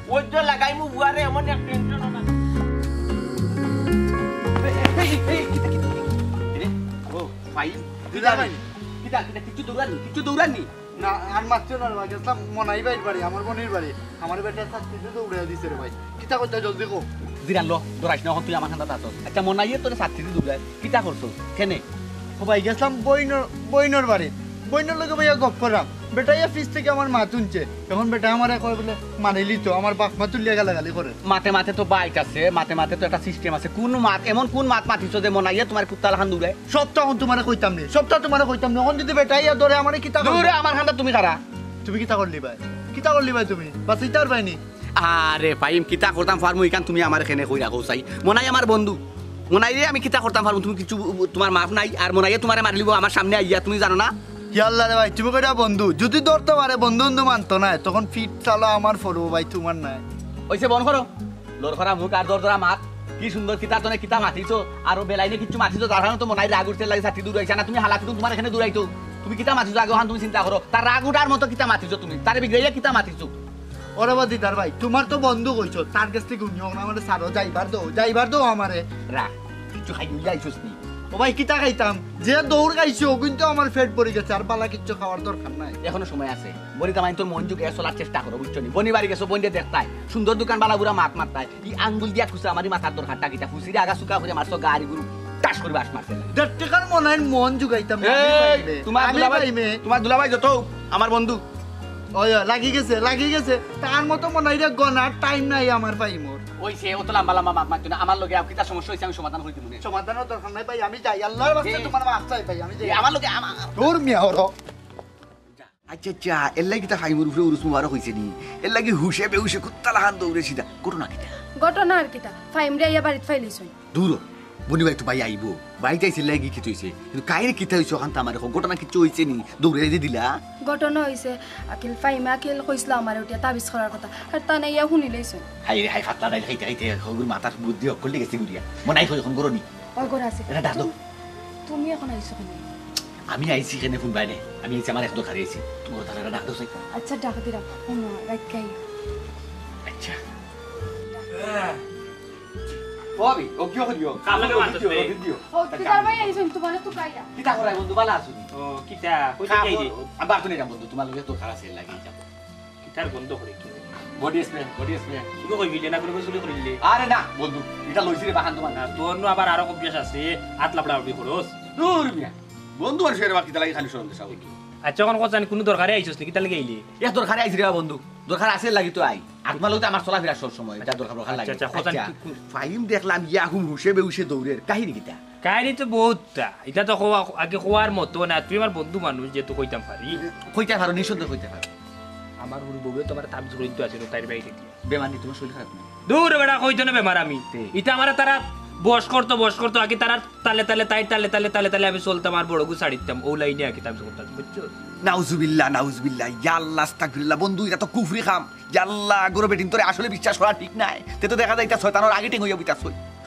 ওই তো লাগাইমু বুয়ারে এমন এক টেনশন না ও ভাই দিদা ভাই কিটা কিছু দৌড়ানি না আর মাত্র না ভাই গেছিলাম মনাই ভাইয়ের বাড়ি আমার বোনের বাড়ি আমার বেটা ছাত্রীতে তো উড়ে দিছে রে ভাই কিতা করতে জলদি কো দিরান লো দৌড়াইছ না তুই আমার খান্দা তাত আচ্ছা মনাইয়ে তোর ছাত্রীতে দৌড়ায় কিটা করছ কেনে ও ভাই গেছিলাম বইনর বাড়ি বইনর লগে ভাইয়া গপ করাম বেটাইয়া ফিস থেকে আমার মা তুলছে এখন বেটা আমারে কয় বলে মানিলি তো আমার বাপ মা তুলিয়া গালাগালি করে মাতে মাতে তো বাইক আছে মাতে মাতে তো একটা সিস্টেম আছে কোন মাত এমন কোন মাত মাতিছ যে মনাইয়ে তোমার কুত্তাল খান দৌড়ায় সবটা এখন তোমারে কইতাম নি সবটা তোমারে কইতাম নি এখন যদি বেটাইয়া ধরে আমারে কিতা দৌড়ে আমার খান্দা তুমি খারা তুমি কিতা করলি ভাই তুমি বাস ইতার ভাইনি আরে ফাইম কিতা করতাম ফার্মু ইকান তুমি আমার এখানে কই রাখো চাই মনাই আমার বন্ধু মনাই রে আমি কিতা করতাম ফার্মু তুমি কিছু তোমার মাপ নাই আর মনাইয়ে তোমারে মারলিব আমার সামনে আইয়া তুমি জানো না ইয়াল্লা রে ভাই তুমি কইরা বন্ধু যদি ধরতে পারে বন্ধু মানতো না তখন ফিট চালা আমার ফরো ভাই তোমার নাই ওইসে বন করো লোর করা মুখ আর দর দরা মাত কি সুন্দর কিতা তনে কিতা মাতিছো আর বেলাইনে কিছু মাতিছো তার কারণে তো মনাই রাগ উঠতে লাগে ছাতি দূর হইছে না তুমি হালাকি তোমার এখানে দূরাইতো তুমি কিতা মাতিছো আগে তুমি চিন্তা করো তার রাগ উঠার মতো কিতা মাতিছো তুমি তারে বিগড়াইয়া কিতা মাতিছো ওরে বাদি তার ভাই তোমার তো বন্ধু কইছো তার কাছ থেকে উনি আমারে সারো যাইবার দাও আমারে রাগ কিছু খাই যাইছোস নি ও ভাই কিতা খাইতাম যে দৌড় গাইছো কিন্তু আমার পেট ভরে গেছে আর বালা কিচ্ছু খাওয়ার দরকার নাই এখনো সময় আছে বনি তামাই তোর মন যুগে চলার চেষ্টা করো বুঝছো নি বনি বাড়ি গেছো বনি দেখতাই সুন্দর দোকান বালা বুড়া মাত মারতাই ই আঙ্গুল দিয়া খুশা আমারই মাথার দরকার টাকিটা খুশি আগা সুকা করে মারছো গাড়ি গুরু টাস করে বাস মারছে দেড়টাকার মন জুগাইতাম তোমার দুলাভাই যত আমার বন্ধু ওই লাগি গেছে তার মতো মনে হয় গনার টাইম নাই আমার ভাই মোর ওই সে অত লম্বা লম্বা মাপ মারতো না আমার লগে কিতা সমস্যা হইছে আমি সমাধান করি দিমু সমাধানের দরকার নাই ভাই আমি যাই আল্লাহর বাস্তে তোমার মাফ চাই ভাই আমি যাই আমার লগে তোর মিয়া হরো আচ্ছা আচ্ছা এর লাগি তা খাইমুর উপরে উরুস মুবারক হইছে নি এর লাগি হুশে বেহুশে কুত্তালা হান দৌড়ে সিধা ঘটনা কিটা ঘটনা আর কিটা ফাইমরে ইয়া বাড়িতে ফাইলিছই দূর বনি ভাই তো ভাই আইবো ভাই যাইছে লাগি কি হইছে কিন্তু কাইরে কিতা হইছে ওখান আমার ঘটনা কিছু হইছে নি দৌড়ে দিয়ে দিলা ঘটনা হইছে আকিল ফাইমা আকিল কইছিল আমার ওটিয়া তাবিজ করার কথা আর তা নাই ইয়া শুনি লইছই হাই রে হাই ফাতলা নাই খাইতে খাইতে হগুর মাথার বুদ্ধি অকল গেছে গুড়িয়া মনাই কই এখন গরনি ওই ঘর আছে এটা দাদু তুমি এখন আইছো কেন আমি আইছি কেনে ফোন বাইরে আমি আইছি আমার একদম খারি আইছি তোমার তারা ডাক দছাই আচ্ছা ডাক দিলাম অন্য রাইট গাই আচ্ছা ববি ও কি করিও কালকে মারছস রে ও কিদার ভাই আইছো তোমার তো কাইরা কিতা করাই বন্ধু ভালো আছো ও কিতা কইতে যাই রে আবার তুমি না বন্ধু তোমার লগে তো খারাপ সেল লাগি যাব কিতার বন্ধ করে কি বডি স্প্রে কি কইবি না করে চুরি করিলে আরে না বন্ধু এটা লইছি রে বাহান তোমার না তোর নো আবার আরো অভ্যাস আছে হাত লাপড়া উঠি খরচ দূর মিয়া বন্ধু আর শের বাকি লাগি খালি শরম দেশা হই আচ্ছা কোন কথা কোন দরকারে আইছস নি কিতা লাগি আইলি এ দরকারে আইছি রে বন্ধু দরকার আছে লাগি তো আই তোমার লগে আমার চলাফেরা সব সময় এটা দরকার লাগে আচ্ছা খোঁজান ফাইম দেখলাম ইয়া হুম হুশে বেহুশে দৌড়ে কাহিনী কিটা কাহিনী তো বহুতটা এটা তো আগে কোয়ার মতো না তুই আমার বন্ধু মানুষ যেহেতু কইতাম পারি কইতে পারো নিঃসন্দেহ কইতে পারো আমার হুড় বউয়ে তোমার তাবিজ করিন তো আছে তাই বাইরে দিয়ে বেমানি তোমার শরীর খারাপ না দূর বেড়া কইতো না বেমার আমি এটা আমার তারা বস করতো আগে তারা তালে তালে আমি চলতাম আর বড় গু ছাড়িতাম ও লাইনে আগে তাবিজ করতাম বুঝছো নাউজুবিল্লাহ ইয়া আল্লাহ আস্তাগফিরুল্লাহ বন্ধু এটা তো কুফরি খাম ইয়া আল্লাহ গরো বেটিন তোরে আসলে বিশ্বাস করা ঠিক নাই তে তো দেখা যায় এটা শয়তানের আগে টেং হইয়া বিতাছ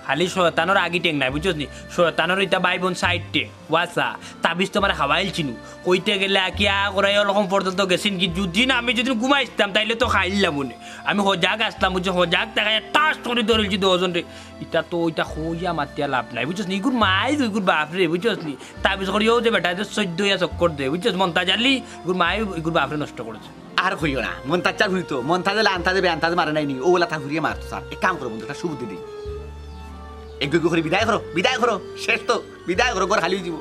খালি শয়তানোর আগি টেং নাই বুঝছস নি শয়তানোর এটা ভাই বোন সাইডটে ওয়াসা তাবিজ তো আমার খাওয়াইল চিনু কইতে গেলে কিয়া করাই ওরকম পর্যন্ত গেছেন কি যদি না আমি যদি ঘুমাইতাম তাইলে তো খাইলাম মনে আমি হজাগ আসলাম বুঝছো হজাগ তাকায় টাস করে ধরেছি 10 জন রে এটা তো ওইটা হইয়া মাতিয়া লাভ নাই বুঝছস নি ইগুর মাই ইগুর বাপ রে বুঝছস নি তাবিজ করিও যে বেটা 14 ইয়া চক্কর দে বুঝছস মনতা জালি ইগুর মাই ইগুর বাপ রে নষ্ট করেছে আর কইও না মন্তাজ ঘুরি তো মন্তাজে আন্তাজে বেআন্তাজে মারে নাই নি ওগুলা তা ঘুরিয়ে মারতো স্যার এক কাম করো বন্ধু একটা সুবুদ্ধি দিই এগু করে বিদায় করো শেষ তো বিদায় করো ঘর খালি হয়ে যাব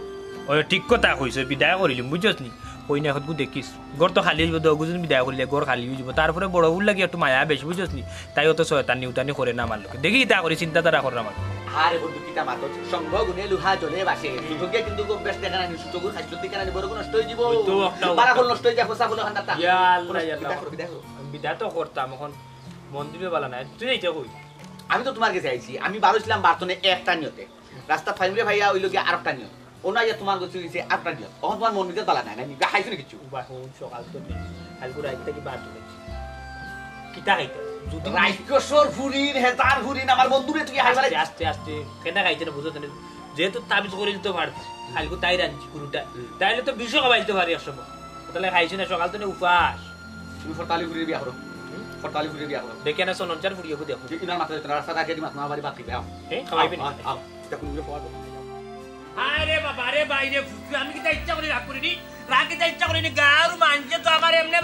ওই ঠিক কথা কইছ বিদায় করিলিম বুঝছস নি কই না হতগু দেখিস ঘর তো খালি হইব দগুজন বিদায় করিলে ঘর খালি হয়ে যাব তারপরে বড় ভুল লাগে একটু মায়া বেশ বুঝছস নি তাই অত শয়তান নিউতানি করে না আমার লোকে দেখি তা করে চিন্তা তারা করে আমার আরে বন্ধু কিটা মাতো সঙ্গ গুনে লুহা জ্বলে বাসে সুযোগে কিন্তু খুব বেশ দেখা নাই সুযোগ খাইছো দিকে না বড় নষ্ট হয়ে যাব বারা হল নষ্ট হয়ে যাব সাফল খান্দাটা ইয়া আল্লাহ ইয়া বিদায় তো করতাম এখন মন্দিরে বালা নাই তুই এইটা কই আমি তো তোমার কাছে আইছি আমি বারোছিলাম বারতনে একটা নিয়তে রাস্তা ফাইমরে ভাইয়া ওই লোকে আরেকটা নিয়ত ওনা ইয়া তোমার কাছে হইছে আরেকটা নিয়ত এখন তোমার মন নিজে বালা নাই আমি খাইছো না কিছু বাহুন সকাল তো নেই কালকে রাইতে কি বাদ দিলে কিটা খাইতে যদি রাইকসর ফুরির হেতার ফুরিন আমার বন্ধুরে তুই হাইবারে আস্তে আস্তে কেনা খাইতে না বুঝতে না যেহেতু তাবিজ করে দিতে পারত কালকে তাই রাঞ্চি গুরুটা তাইলে তো বিষ খাইতে পারি একশো তাহলে খাইছি না সকাল তো নেই উপাস তুমি ফটালি ফুরির বিয়া করো ফটালি ফুরির বিয়া করো দেখে না সনঞ্চার ফুরিয়ে কো দেখো ইনার মাথা রাস্তা আগে দি মাথা বাড়ি বাকি দাও খাওয়াইবেন দেখুন তুমি ফটো আরে বাবা রে বাইরে আমি কি তা ইচ্ছা করে রাগ করিনি রাগে তা ইচ্ছা করিনি গাঁর মানছে তো আমার এমনি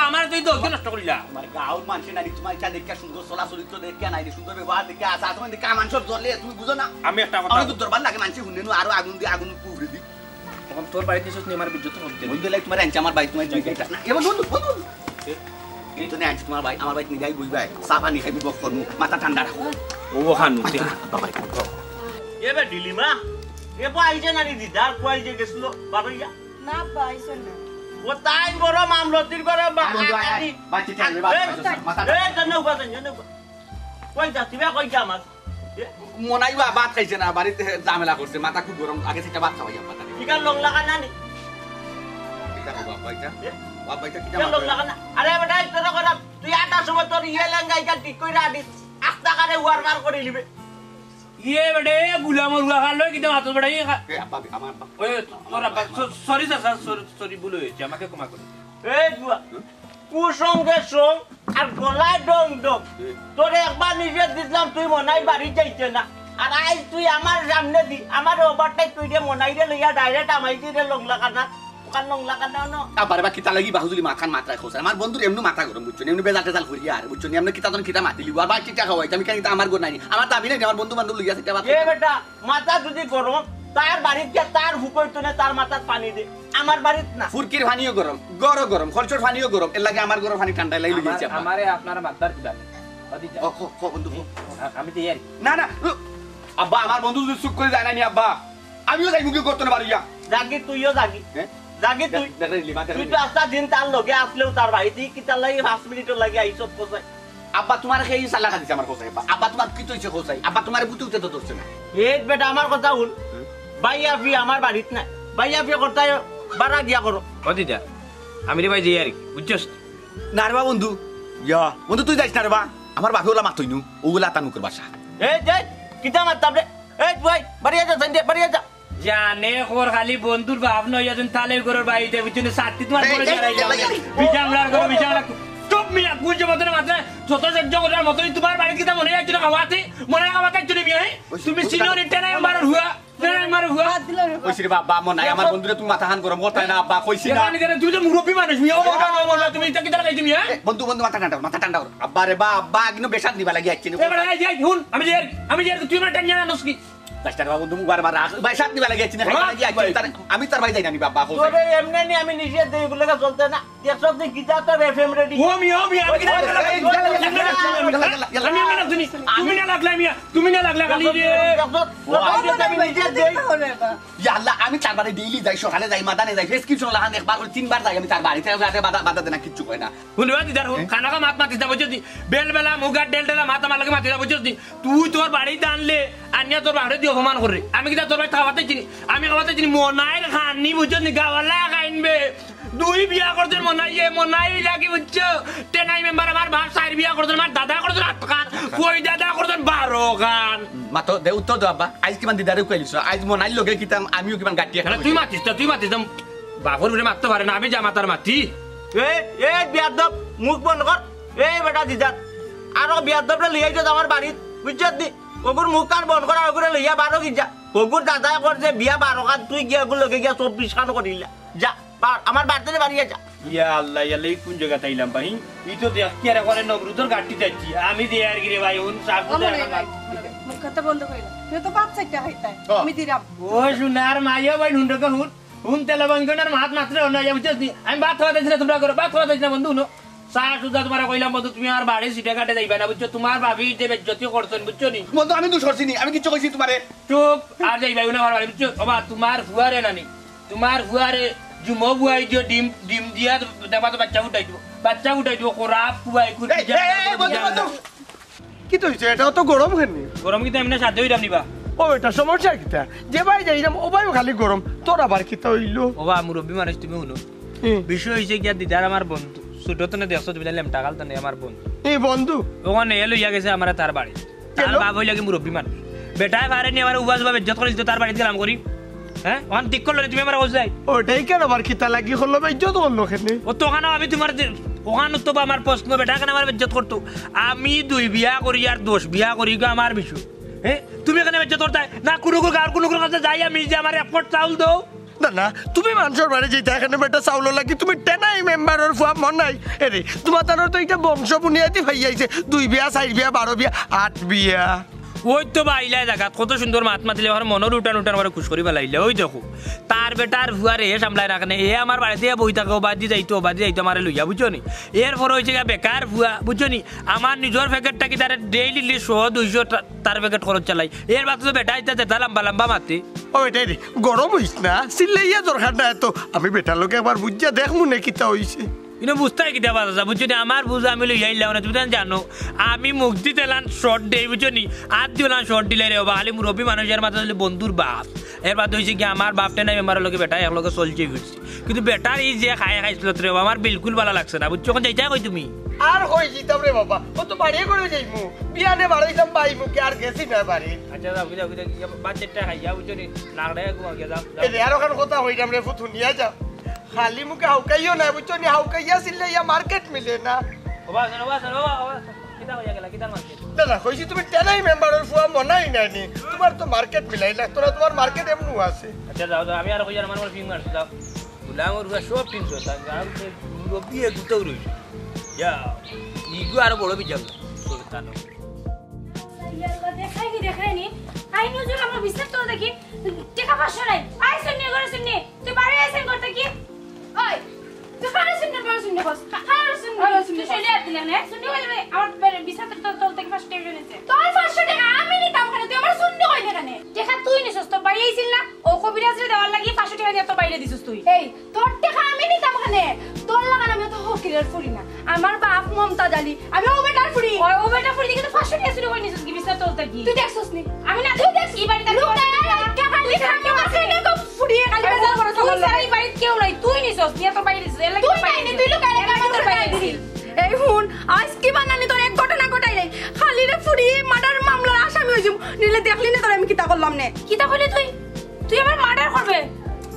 আমার তুই দোষ নষ্ট করিলা আমার গাঁর মানুষ নানি তোমার ইচ্ছা দেখে সুন্দর চলা চরিত্র দেখে নাই সুন্দর ব্যবহার দেখে আসা তোমার দেখে মানুষের জ্বলে তুমি বুঝো না আমি একটা কথা আমি তো দরবার লাগে মানুষ শুনে আরো আগুন দিয়ে আগুন পুড়ে দি তখন তোর বাড়িতে এসে আমার বিদ্যুৎ হচ্ছে বন্ধু লাগে তোমার আনছে আমার বাড়ি তোমার জিগাইতা না এমন বন্ধু বন্ধু এই তো আনছে তোমার ভাই আমার বাড়ি নিয়ে যাই বুঝবাই চা পানি খাইবি বক করমু মাথা ঠান্ডা রাখো ও খানু বাবা এবে ডিলিমা এবা আইছে নানি দিদার কোয়াইছে গেছিল বারইয়া না পাইছ না ও তাই বড় মামলতির করে বাচ্চা চাইবে মাথা এ জানো বাজে জানো কই যা তুমি কই যা আমার মনাইবা ভাত খাইছে না বাড়িতে ঝামেলা করছে মাথা খুব গরম আগে থেকে ভাত খাওয়াই পাতা কিকার লং লাগা নানি কিকার লং লাগা না আরে বেটা তোর কথা তুই আটা সময় তোর ইয়ে লেঙ্গাইটা ঠিক কইরা দিস আস্তা করে ওয়ার মার করে নিবে ইয়ে বেটে গুলামর গুলা খালো কিন্তু হাত বেটা ইয়ে আমার ওই তোরা সরি স্যার সরি ভুল হয়েছে আমাকে ক্ষমা করুন এই বুয়া কুসঙ্গে সং আর গলায় ডং ডং তোরে একবার নিজে দিলাম তুই মনাই বাড়ি যাইতে না আর আজ তুই আমার সামনে দি আমার ওভারটাই তুই যে মনাই রে লইয়া ডাইরেক্ট আমাইতে রে লং লাগা না ওখান লং লাগা না না আবার বা কিতা লাগি বাহুজুলি মাথান মাত্রা খোসা আমার বন্ধুর এমনি মাথা গরম বুঝছো এমনি বেজাল টেজাল করি আর বুঝছো এমনি কিতা তখন কিতা মাতি লিব আর বা কিতা খাওয়াই আমি কিতা আমার গো নাই আমার দাবি নাই আমার বন্ধু বান্ধব লইয়া সেটা বাত এ বেটা মাথা যদি গরম তার বাড়িতে গিয়ে তার হুকইতো না তার মাথার পানি দে আমার বাড়িতে না ফুরকির পানিও গরম গরম খরচর পানিও গরম এর লাগে আমার গরম পানি ঠান্ডা লাগি লইয়াছে আমারে আপনার মাতার দিবা ও খো বন্ধু আমি তো ইয়ার না না আব্বা আমার বন্ধু যদি চুপ করে যায় না নি আব্বা আমিও যাই মুখে করতে না পারিয়া জাগি তুইও জাগি জাগি তুই তুই তো আস্তা দিন তার লগে আসলেও তার বাড়িতে কি তার লাগি 5 মিনিটের লাগি আইসব কোথায় আব্বা তোমার খেয়ে সালা খাদিছে আমার কোথায় আব্বা তোমার কি তৈছে কোথায় আব্বা তোমার বুতে উঠতে তো ধরছে না এই বেটা আমার কথা শুন ভাইয়া ফি আমার বাড়িতে নাই ভাইয়া ফি করতায় বাড়া গিয়া করো ও দিদা আমি রে ভাই যে ইয়ার বুঝছস না রে বা বন্ধু ইয়া বন্ধু তুই যাইস না রে বা আমার বাপে ওলা মাতইনু ওগুলা তানুকের বাসা এই যে কিটা মারতাম রে এই ভাই বাড়ি যা সঞ্জয় বাড়ি যা জানে খবর খালি বন্ধুর ভাব নয় যেন তালের ঘরের বাড়িতে বিচুনে সাথে তোমার করে যারাই বিজামলার ঘর বিজামলা চুপ মিয়া গুঞ্জ মতন মাত্র যত সহ্য করার মতই তোমার বাড়ি কিটা মনে যাচ্ছে না খাওয়াতে মনে খাওয়াতে চলে বিয়ে তুমি সিনিয়রিটি নাই আমার হুয়া কইছিরে বাবা মন নাই আমার বন্ধুরে তুমি মাথা হান গরম করতাই না আব্বা কইছি না তুই তো মুরব্বী মানুষ মিয়া ওটা না বললা তুমি এটা কিটা লাগাইছি মিয়া বন্ধু মাথা ঠান্ডা কর আব্বা রে বা আব্বা কিন্তু বেশাদ নিবা লাগি আইছে এবারে যাই হুন আমি যে তুই না টানিয়া নস কি ডাক্তার বাবু তুমি বার রাখ বেশাদ নিবা লাগি আইছে না আমি তার ভাই যাই না বাবা কইছি তোরে এমনি নি আমি নিজে দেই গুলোকে চলতে না দেখছ তুই কিটা তো এফএম রেডি ও মিয়া আমি কিটা তুমি না লাগলা মিয়া তুমি না লাগলা খালি রে ইয়া আল্লাহ আমি তার বাড়ি ডেইলি যাই সকালে যাই মাদানে যাই প্রেসক্রিপশন লাগান একবার করে 3 বার যাই আমি তার বাড়িতে যাতে বাধা দেনা কিচ্ছু কয় না শুনবা দিদার খানা কা মাত মাতিস না বুঝছি বেলা মুগা ডেলডেলা মাথা মার লাগে মাতিস না বুঝছি তুই তোর বাড়িতে আনলে আনিয়া তোর বাড়ি দিয়ে অপমান করে আমি কিটা তোর বাড়ি খাওয়াতে চিনি আমি খাওয়াতে চিনি মনাইর খানি বুঝছি গাওয়ালা খাইনবে দুই বিয়া করছেন মনাই লাগি বুঝছো টেনাই মেম্বার আমার বাপ সাইর বিয়া করছেন আমার দাদা করছেন 8 খান কই দাদা করছেন 12 খান মাতো দে উত্তর দাও আব্বা আজ কিমান দিদারে কইলিছ আজ মনাই লগে কিতাম আমিও কিমান গাটিয়া খেলা তুই মাতিস বাপর বলে মারতে পারে না আমি জামাতার মাতি এ বিয়াদব মুখ বন্ধ কর এই বেটা দিদা আর বিয়াদবটা লইয়া যাও আমার বাড়িত বুঝছত দি ওগুর মুখ কান বন্ধ করা ওগুরে লইয়া 12 গিজা ওগুর দাদা করছে বিয়া 12 খান তুই গিয়া ওগুর লগে গিয়া 24 খান করিলা যা আমার বাড়িতে বাড়িয়া যা ইয়া আল্লাহ এই কোন জায়গা তাইলাম ভাই ই তো দেখ কি আর করে নবরুদর গাড়ি যাচ্ছি আমি দে আর গিরে ভাই উন সাগু মুখ কথা বন্ধ কইলা তুই তো বাচ্চা একটা খাইতাই আমি দিরাম ও সোনার মাইয়া ভাই নুন্ডকে হুন তেল বঙ্গনার মাত মাত্র না বুঝছনি আমি বাত হওয়া দিছ না তোমরা করো বাত হওয়া দিছ না বন্ধু নো সারা সুদা তোমার কইলাম বন্ধু তুমি আর বাড়ি সিটে কাটে যাইবা না বুঝছো তোমার ভাবি যে বেজ্জতি করছন বুঝছো নি বন্ধু আমি তো সরছিনি আমি কিছু কইছি তোমারে চুপ আর যাইবা না আমার বাড়ি বুঝছো বাবা তোমার ফুয়ারে নানি তোমার ফুয়ারে জুমো বুয়াই দিও ডিম দিয়া দেবা তো বাচ্চা উঠাই দিব খরাব ফুয়াই কুটি কি তো হইছে এটাও তো গরম হেনি গরম কি এমনি সাধ্য হইরাম নিবা ও এটা সমস্যা কিতা যে ভাই যাইরাম ও ভাইও খালি গরম তোর আবার কিতা হইলো ও বা মুরব্বি মানুষ তুমি শুনো বিষয় হইছে কি দিদার আমার বন্ধু ছোটতনে দেখছো তুমি জানলাম টাকাল তনে আমার বন্ধু এই বন্ধু ওখানে লইয়া গেছে আমার তার বাড়ি তার বাপ হইলা কি মুরব্বি মানুষ বেটায় পারেনি আমার উবাজ ভাবে যত করিস তার বাড়িতে গেলাম করি হ্যাঁ ওখান ঠিক করলো তুমি আমার বলছ যাই ওটাই কেন আবার কিতা লাগি হলো ভাই ইজ্জত করলো কেন ও তো ওখানে আমি তোমার ওখানে তো আমার প্রশ্ন বেটা কেন আমার ইজ্জত করতো আমি 2 বিয়া করি আর 10 বিয়া করি আমার বিষয় হ্যাঁ তুমি এখানে ইজ্জত করতে না কোনো কাছে যাই আমি যে আমার এফোর্ট চাউল দাও না না তুমি মানুষের বাড়ি যেতে এখানে বেটা চাউল লাগি তুমি টেনাই মেম্বারের ফুয়া মন নাই এরে তোমার তার তো এটা বংশ বুনিয়াদি ভাই আইছে 2 বিয়া 4 বিয়া 12 বিয়া 8 বিয়া ওই তো বাইলাই জায়গা কত সুন্দর মাত মাতিলে আমার মনের উঠান করে খুশ করি পেলাইলে ওই দেখো তার বেটার ফুয়ারে সামলাই রাখে এ আমার বাড়িতে বই থাকে বাদি যাইতো আমার লইয়া বুঝছো নি এরপর হয়েছে বেকার ফুয়া বুঝছো নি আমার নিজের প্যাকেটটা কি তার ডেইলি 100-200 তার প্যাকেট খরচ চালাই এর বাদ তো বেটা ইত্যাদি লম্বা মাতি ও এটাই রে গরম হইস না সিল্লাইয়া দরকার না তো আমি বেটার লোকে একবার বুঝিয়া দেখমু নে কিতা হইছে কিন্তু বুঝতে কিতা বাজা বুঝছো আমার বুঝা আমি লইয়া ইলাম না তুমি জানো আমি মুখ দিতে শর্ট দেই বুঝছো নি আর দিও না শর্ট দিলে রে খালি মুরব্বী মানুষের মাথা বন্ধুর বাপ এর বাদ হয়েছে কি আমার বাপটা নাই আমার লোকে বেটা একলগে চলছে ঘুরছে কিন্তু বেটার এই যে খাইছিল রে আমার বিলকুল ভালো লাগছে না বুঝছো যাইতা কই তুমি আর হই জিতাম রে বাবা ও তো বাড়িয়ে করে যাইমু বিয়ানে বাড়াইতাম পাইমু কি আর গেছি না বাড়ি আচ্ছা যাও বাচ্চাটা খাইয়া বুঝছো নি নাগড়ে ঘুমা গিয়া যাও এই আর ওখান কথা হইরাম রে ফুট শুনিয়া যাও খালি মুখে হাউকাইও না বুঝছো নি হাউকাইয়া সিল্লাইয়া মার্কেট মিলে না ওবা কিতা হইয়া গেলা কিতা মার্কেট দাদা কইছি তুমি টেনাই মেম্বারের ফুয়া মনাই নাইনি তোমার তো মার্কেট মিলাই না তোরা তোমার মার্কেট এমনু আছে আচ্ছা যাও আমি আর কইয়ার আমার ফিং মারছি যাও গুলামর রুয়া সব তিনশো টাকা আর মুরব্বি গুতো রই যা ইগু আর বড় বিজাল সুলতানো দেখাইনি আই নজর আমার বিস্তার তো দেখি টাকা 500 নাই আই শুননি করে শুননি তুই বাড়ি আইছেন করতে কি ওই তুই বাড়ি শুননি বস শুননি চলে দিলে না শুননি বলবে আমার বিস্তার তো থেকে 500 টাকা নিছে তোর 500 টাকা আমি নিতাম কেন তুই আমার শুননি কইলে কেন টাকা তুই নিছস তোর বাড়ি আইছিল না ও কবিরাজরে দেওয়ার লাগি 500 টাকা দিয়ে তো বাইরে দিছস তুই এই তোর টাকা আমি নিতাম কেন তোর লাগান আমি তো হকিরের ফুরি না আমার বাপ মমতাজ আলী আমি ও বেটার ফুরি দিকে তো 500 টাকা শুরু করে নিছস কি বিস্তার তো কি তুই দেখছস নি আমি না তুই দেখছ এই বাড়িতে টাকা লিখা কেউ আছে না তো ফুরিয়ে খালি বাজার করে চল এই বাড়িতে কেউ নাই তুই নিছস নিয়ে তোর বাইরে দিছস এর লাগি তুই নাই তুই লুকাই লাগা তোর বাইরে দিছিস এই হুন আজ কি বানানি তোর এক ঘটনা ঘটাই নাই খালি রে ফুরিয়ে মার্ডার মামলার আসামি হইছিস নিলে দেখলি না তোর আমি কিতা করলাম নে কিতা কইলি তুই আমার মার্ডার করবে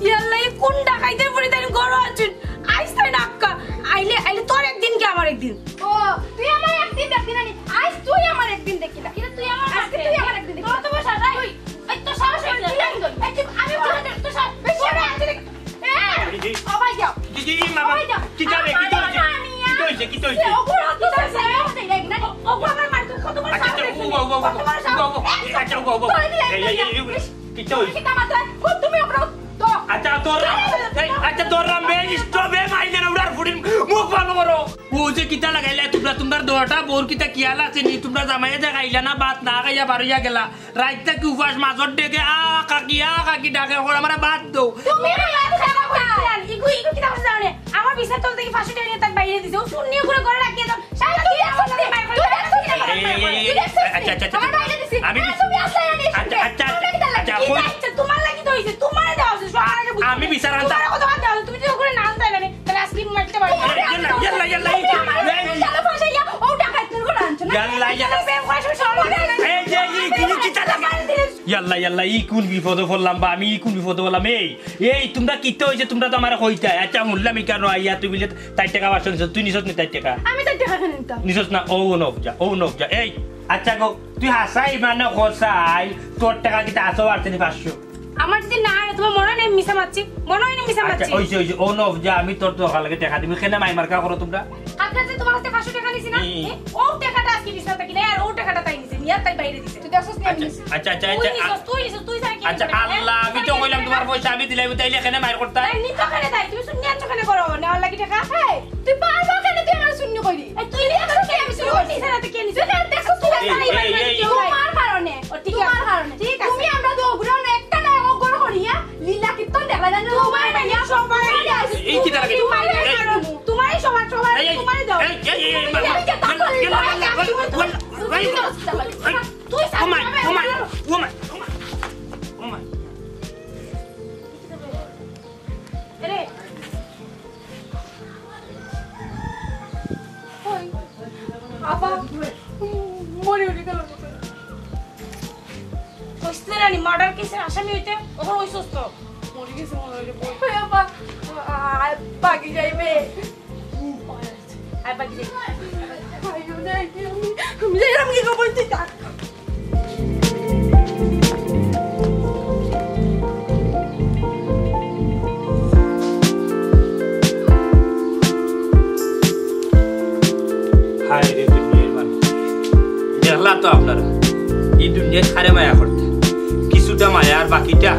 ইয়াল্লাই কোন ডাকাইতের পরে তাই গড় আছিস আইস তাই ডাক্কা আইলে তোর একদিন কি আমার একদিন ও তুই আমার একদিন দেখবি না আইস তুই আমার একদিন দেখি না কিন্তু তুই আমার একদিন দেখি তো বসা রাই এই তো সাহস হই না আমি বলে তো সাহস বেশি না এই ও ভাই যাও দিদি মামা কি যাবে কি হইছে ওগুলো কি হইছে আমি দেখ না ওগো আমার মার কতবার সাহস কি হইছে কি কামাত তুমি ওপর আচ্ছা তোর রামবে স্টবে মাইলে উড়ার ফুড়িন মুখ ভালো করো ও যে কিতা লাগাইলা তোমরা দোটা বোর কিতা কিয়ালা চিনি তোমরা জামাইয়া দেখাইলা না বাত না খাইয়া বারইয়া গেলা রাইতে কি উপাস মাজর ডেকে কাকি ডাকে ওর আমরা বাদ দাও তুমি ইগু কিতা করছ জানে আমার বিছা তোল থেকে 500 টাকা নিয়ে তাক বাইরে দিছো শূন্য করে করে রাখিয়ে দাও শালা তুই আসতে বাইরে করে আচ্ছা আমার বাইরে দিছি আমি তুমি আসলে জানি আচ্ছা তোমার লাগি তো হইছে তোমার দাও আমি বিচার তুমি তো করে নাল তাই মানে একদিন মারতে পারি ইয়াল্লা শালা ফাঁসাইয়া ও ডাকাইতের করে আনছ না ইয়াল্লা বেম ফাঁসু সমাজ এই যে কি চালা ইয়াল্লা ই কোন বিপদে পড়লাম বা আমি কোন বিপদে পড়লাম এই তোমরা কিতে হইছে তোমরা তো আমার কইতা আচ্ছা শুনলাম কেন আইয়া তুই বিলে 4 টাকা বাসন তুই নিছস নি 4 টাকা আমি তো টাকা খাই নিতাম নিছস না ও নব যা এই আচ্ছা গো তুই হাসাই মানে খসাই তোর টাকা কি 500 আমার যদি না হয় তোমার মনে নেই মিছা মারছি মনে হয় না মিছা আচ্ছা মারছি ওইছে ও নব যা আমি তোর তো লাগে টাকা দিবি কেন মাই মার্কা করো তোমরা আজকে যে তোমার কাছে 500 টাকা নিছি না ও টাকাটা আজকে দিছ না কিনা আর ও টাকাটা তাই নিছি নিয়া তাই বাইরে দিছে তুই দেখছস না আমি নিছি আচ্ছা তুই সারা কি আচ্ছা আল্লাহ আমি তো কইলাম তোমার পয়সা আমি দিলাই তাইলে কেন মার করতা নি তো খানে তাই তুমি শুনিয়া চখানে করো নেওয়ার লাগি টাকা এই তুই পারবা কেন তুই আমার শূন্য কইলি এই তুই নিয়া তো কে আমি শূন্য নিছি না তো কে নিছি তুই দেখছস তুই তোমার কারণে ও ঠিক আছে তোমার কারণে ঠিক আছে তুমি আমরা তো ওগুলো একটা না ও গড় করিয়া লীলা কিত্তন দেখলা না তোমার না সবাই এই কি লাগে তোমারই সবার তোমারই দাও তুই মার্ডার কেসের আসামি হইতে ওখানে ওই সুস্থ মরে গেছে বাকি যাইবে আর বাকি যাইবে আমি যাইলাম কি খবর তুই হায় রে দুনিয়ার মানুষ দেখলা তো আপনারা এই দুনিয়ায় খারে মায়া করতে কিছুটা মায়া আর বাকিটা